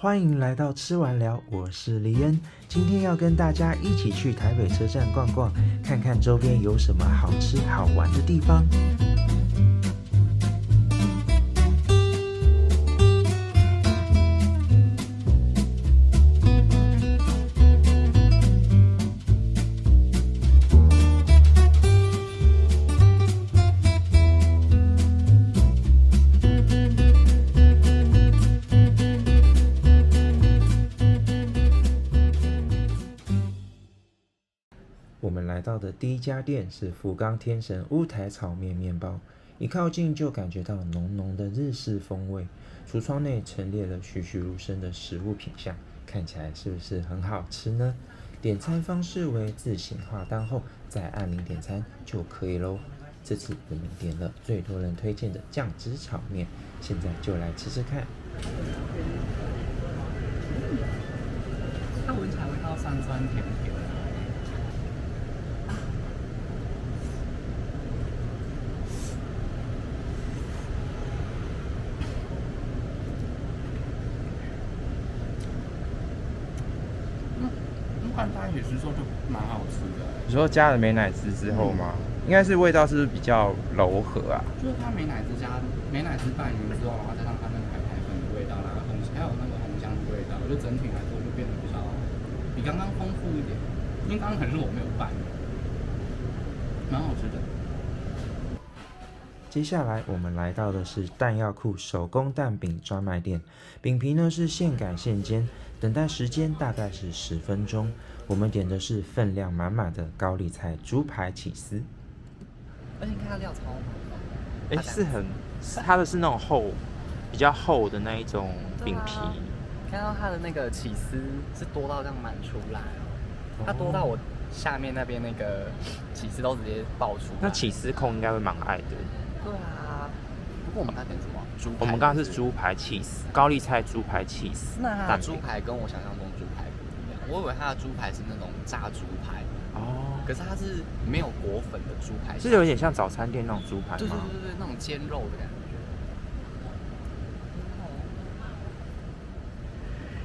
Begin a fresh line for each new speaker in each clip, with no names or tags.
欢迎来到吃完聊，我是黎恩。今天要跟大家一起去台北车站逛逛，看看周边有什么好吃好玩的地方。我们来到的第一家店是福冈天神乌台炒面面包，一靠近就感觉到浓浓的日式风味。橱窗内陈列了栩栩如生的食物品项，看起来是不是很好吃呢？点餐方式为自行划单后再按铃点餐就可以咯。这次我们点了最多人推荐的酱汁炒面，现在就来吃吃看。
它闻起来味道酸酸甜甜。拌在一起吃之后就蛮好吃的。
你说加了美乃滋之后吗？应该是味道是不是比较柔和啊？
就是它美乃滋加美乃滋拌匀之后，然后加上它那个海苔粉的味道，然后还有那个红香的味道，就整体来说就变得比刚刚丰富一点。因为刚刚可能是我没有拌，蛮好吃的。
接下来我们来到的是弹药库手工蛋饼专卖店，饼皮呢是现擀现煎，等待时间大概是10分钟。我们点的是分量满满的高丽菜猪排起司，
而且看它料超满，
它的是那种比较厚的那一种饼皮。
看到它的那个起司是多到这样满出来哦，它多到我下面那边那个起司都直接爆出来。
那起司控应该会蛮爱的。
对啊，不过我们刚点什么？猪排。
我们刚刚是猪排起司，高丽菜猪排起司。
那它的猪排跟我想象中猪排不一样，我以为它的猪排是那种炸猪排哦，可是它是没有裹粉的猪排，
是有点像早餐店那种猪排吗？
对，那种煎肉的感觉。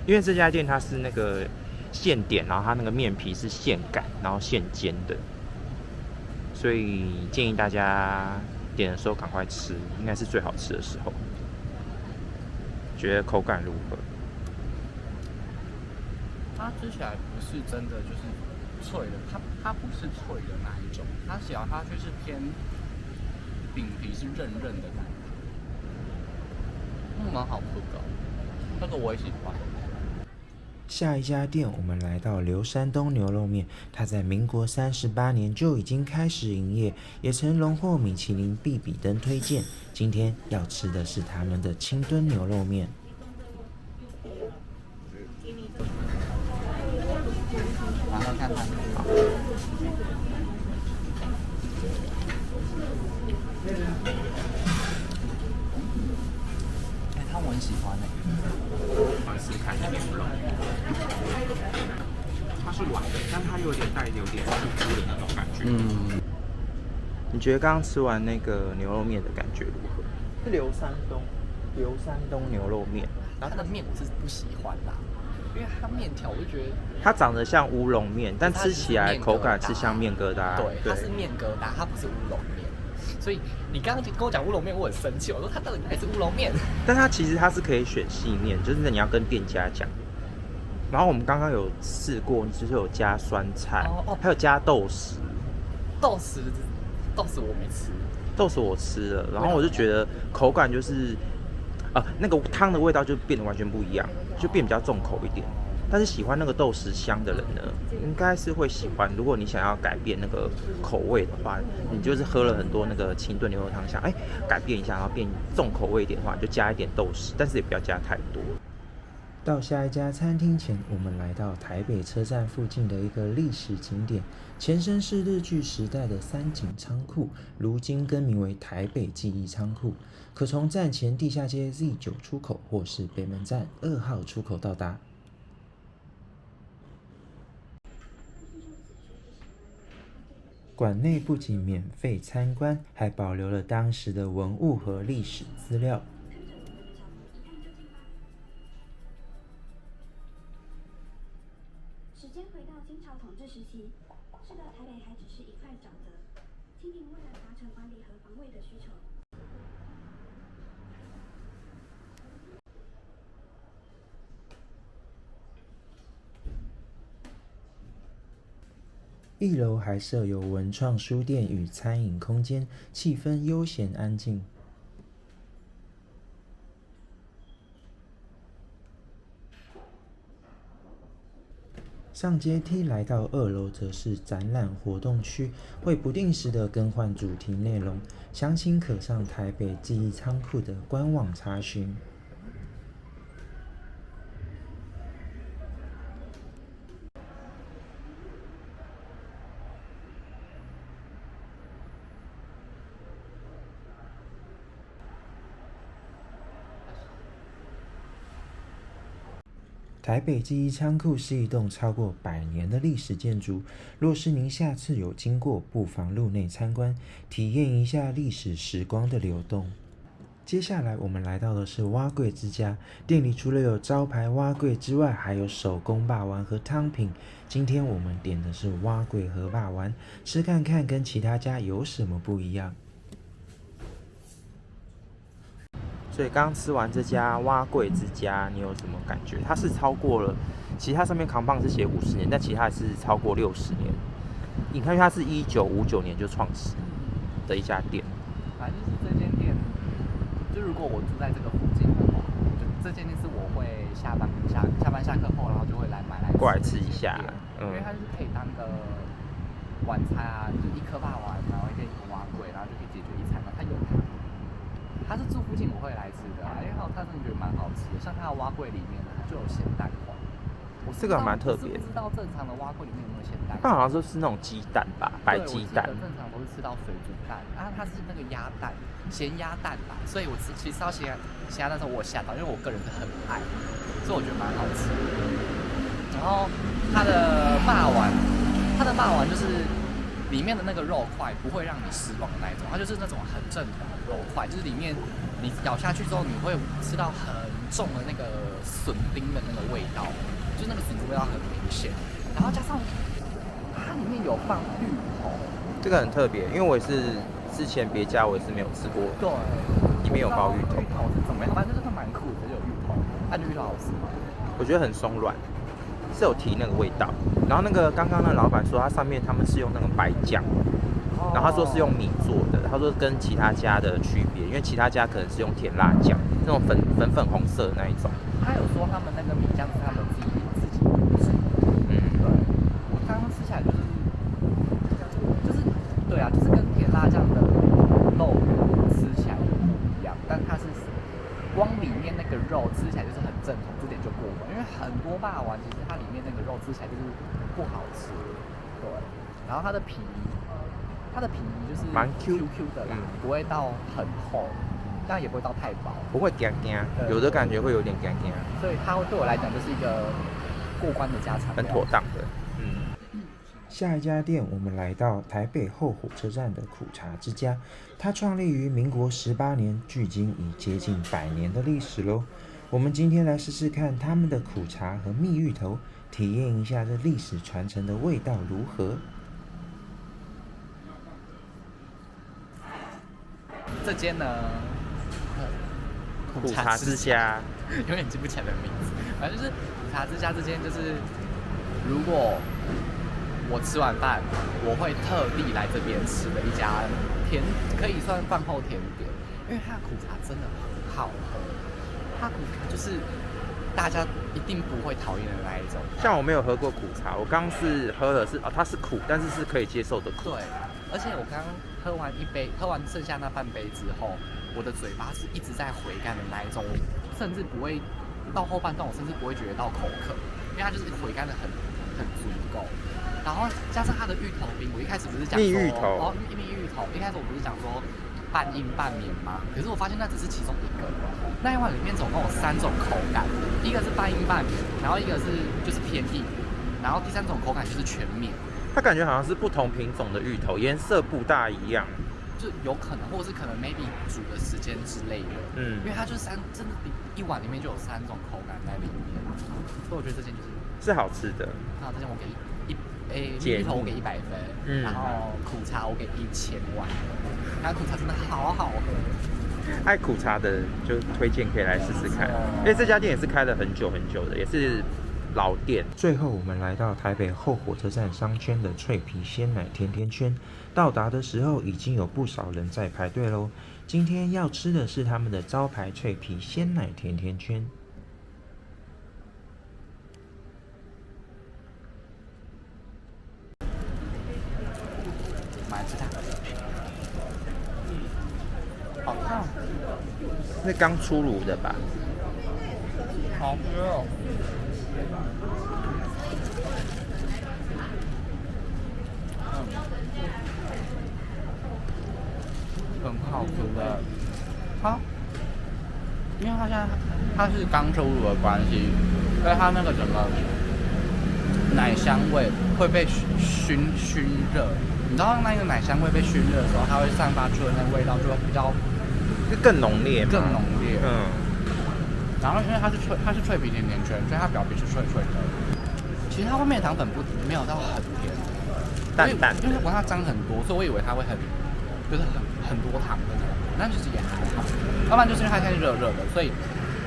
因为这家店它是那个现点，然后它那个面皮是现擀，然后现煎的，所以建议大家点的时候赶快吃，应该是最好吃的时候。觉得口感如何？
它吃起来不是真的就是脆的，它不是脆的那一种，它咬下去是偏饼皮是韧韧的感觉，蛮好吃的，那个我也喜欢。
下一家店我们来到刘山东牛肉面，它在民国38年就已经开始营业，也曾荣获米其林必比登推荐。今天要吃的是他们的清炖牛肉面。
然后看它，它我很喜欢
我试试看那牛肉，它是软的，但它有点粗粗的那种感觉。你觉得刚刚吃完那个牛肉面的感觉如何？是刘山东牛肉面，
然后它的面我是不喜欢啦，因为它面条我就觉得
它长得像乌龙面，但吃起来口感是像面疙瘩。
对，它是面疙瘩，它不是乌龙面。所以你刚刚跟我讲乌龙面，我很生气，我说它到底哪里是乌龙面？
但它其实是可以选细面，就是你要跟店家讲。然后我们刚刚有试过，就是有加酸菜，还有加豆豉。
豆豉我没吃，
豆豉我吃了，然后我就觉得口感就是，那个汤的味道就变得完全不一样，就变比较重口一点。但是喜欢那个豆豉香的人呢，应该是会喜欢。如果你想要改变那个口味的话，你就是喝了很多那个清炖牛肉汤，想改变一下，然后变重口味一点的话，你就加一点豆豉，但是也不要加太多。
到下一家餐厅前，我们来到台北车站附近的一个历史景点，前身是日据时代的三井仓库，如今更名为台北记忆仓库，可从站前地下街 Z9 出口或是北门站2号出口到达。馆内不仅免费参观，还保留了当时的文物和历史资料。
成管理和防卫的需求。
一楼还设有文创书店与餐饮空间，气氛悠闲安静。上阶梯来到2楼，则是展览活动区，会不定时的更换主题内容，详情可上台北记忆仓库的官网查询。台北记忆仓库是一栋超过100年的历史建筑，若是您下次有经过，不妨入内参观，体验一下历史时光的流动。接下来我们来到的是蛙柜之家，店里除了有招牌蛙柜之外，还有手工霸丸和汤品。今天我们点的是蛙柜和霸丸，吃看看跟其他家有什么不一样。
所以刚吃完这家蛙柜之家，你有什么感觉？它是超过了，其实它上面扛棒是写50年，但其实它是超过60年。你看，它是1959年就创始的一家店。
反正就是这间店，就如果我住在这个附近的话，就这间店是我会下班下课后，然后就会来买来
过来吃一下，
因为它就是可以当个晚餐啊，就一颗霸丸，然后一个蛙柜，然后就可以解决一餐了。它有汤。它是住附近我会来吃的因为它真的觉得蛮好吃的，像它的蛙柜里面它就有咸蛋黄，
这个蛮特别的。
我不知道正常的蛙柜里面有没有咸蛋黄，
它好像就是那种鸡蛋吧，白鸡蛋。
正常都是吃到水煮蛋，它是那个鸭蛋，咸鸭蛋吧，所以我其实吃到咸鸭蛋的时候我吓到，因为我个人是很爱，所以我觉得蛮好吃的。然后它的霸丸就是里面的那个肉块不会让你失望的那一种，它就是那种很正的肉块，就是里面你咬下去之后，你会吃到很重的那个笋丁的那个味道，就是那个笋子味道很明显，然后加上它里面有放芋头，
这个很特别，因为我也是之前别家我也是没有吃过，
对，
里面有包芋头，
芋头是怎么样？反正就是蛮酷的，就有芋头，那芋头好吃吗？
我觉得很松软。是有提那个味道，然后那个刚刚那老板说，他上面他们是用那个白酱，然后他说是用米做的，他说跟其他家的区别，因为其他家可能是用甜辣酱，那种粉红色的那一种。
他有说他们那个米酱是他们自己卤制的，对，我刚刚吃起来就是对啊，就是跟甜辣酱的肉吃起来就不一样，但它是光里面那个肉吃起来就是很正统，这点就过关。因为很多霸王其实它里面那个肉吃起来就是不好吃，对。然后它的皮就是
蛮 Q
的啦，不会到很厚，但也不会到太薄，
不会干干，有的感觉会有点干干。
所以它对我来讲就是一个过关的家常，
很妥当的。
下一家店，我们来到台北后火车站的苦茶之家，它创立于民国18年，距今已接近100年的历史咯。我们今天来试试看他们的苦茶和蜜芋头，体验一下这历史传承的味道如何。
这间呢，
苦茶之家，
有点记不起来的名字，反正就是苦茶之家这间，就是如果我吃完饭，我会特地来这边吃的一家可以算饭后甜点，因为它的苦茶真的很好喝，它苦茶就是大家一定不会讨厌的那一种。
像我没有喝过苦茶，我刚是喝的是它是苦，但是是可以接受的苦。
对，而且我刚喝完剩下那半杯之后，我的嘴巴是一直在回甘的那一种，甚至不会到后半段，我甚至不会觉得到口渴，因为它就是回甘的很足够。然后加上它的芋头冰，我一开始不是讲说
蜜芋头，
蜜芋头，一开始我不是讲说半硬半绵吗？可是我发现那只是其中一个。那一碗里面总共有3种口感，一个是半硬半绵，然后一个是就是偏硬，然后第3种口感就是全绵。
它感觉好像是不同品种的芋头，颜色不大一样，
就有可能，或者是可能 maybe 煮的时间之类的。因为它就是真的一碗里面就有3种口感在里面，所以我觉得这件就是
好吃的。
那这件我给
建议
蜜头我给100分，然后苦茶我给1000万，它苦茶真的好好喝。
爱苦茶的人就推荐可以来试试看，因为这家店也是开了很久很久的，也是老店。
最后我们来到台北后火车站商圈的脆皮鲜奶甜甜圈，到达的时候已经有不少人在排队咯。今天要吃的是他们的招牌脆皮鲜奶甜甜圈。
买吃它，好烫，
是刚出炉的吧？
好吃哦。很好吃的，因为它现在它是刚出炉的关系，所以它那个整个奶香味会被熏热。你知道那个奶香味被熏热的时候，它会散发出的那个味道就会比较
更浓烈吗？
更浓烈。然后因为它是脆皮甜甜圈，所以它表皮是脆脆的。其实它外面的糖粉没有到很甜，
淡淡的，
因为它沾很多，所以我以为它会就是很多糖的那种，但其实也还好。要不然就是因为它现在热热的，所以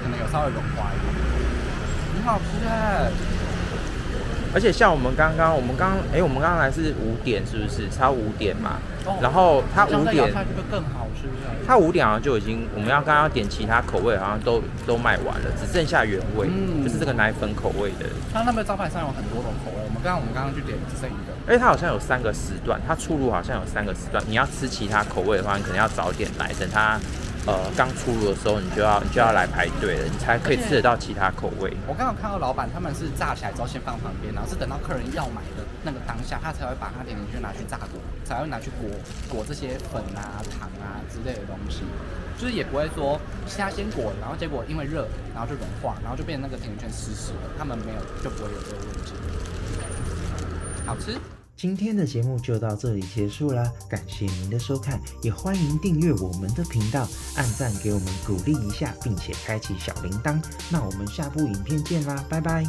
可能有稍微融化一点。很好吃哎！
而且像我们刚刚来是5点，是不是？差5点嘛。然后它5点，
下去就更好吃了。
它5点好像就已经，我们刚刚要点其他口味，好像都卖完了，只剩下原味，就是这个奶粉口味的。
它那边招牌上有很多种口味，我们刚刚去点只剩一个。
而且它好像有3个时段，它出炉好像有3个时段。你要吃其他口味的话，你可能要早点来，等它刚出炉的时候，你就要来排队了，你才可以吃得到其他口味。
我刚刚看到老板他们是炸起来之后先放旁边，然后是等到客人要买的那个当下，他才会把它甜甜圈拿去炸锅，才会拿去裹这些粉啊、糖啊之类的东西，就是也不会说他先裹，然后结果因为热，然后就融化，然后就变成那个甜甜圈湿湿的，他们没有就不会有这个问题。好吃。
今天的节目就到这里结束啦，感谢您的收看，也欢迎订阅我们的频道，按赞给我们鼓励一下，并且开启小铃铛。那我们下部影片见啦，拜拜。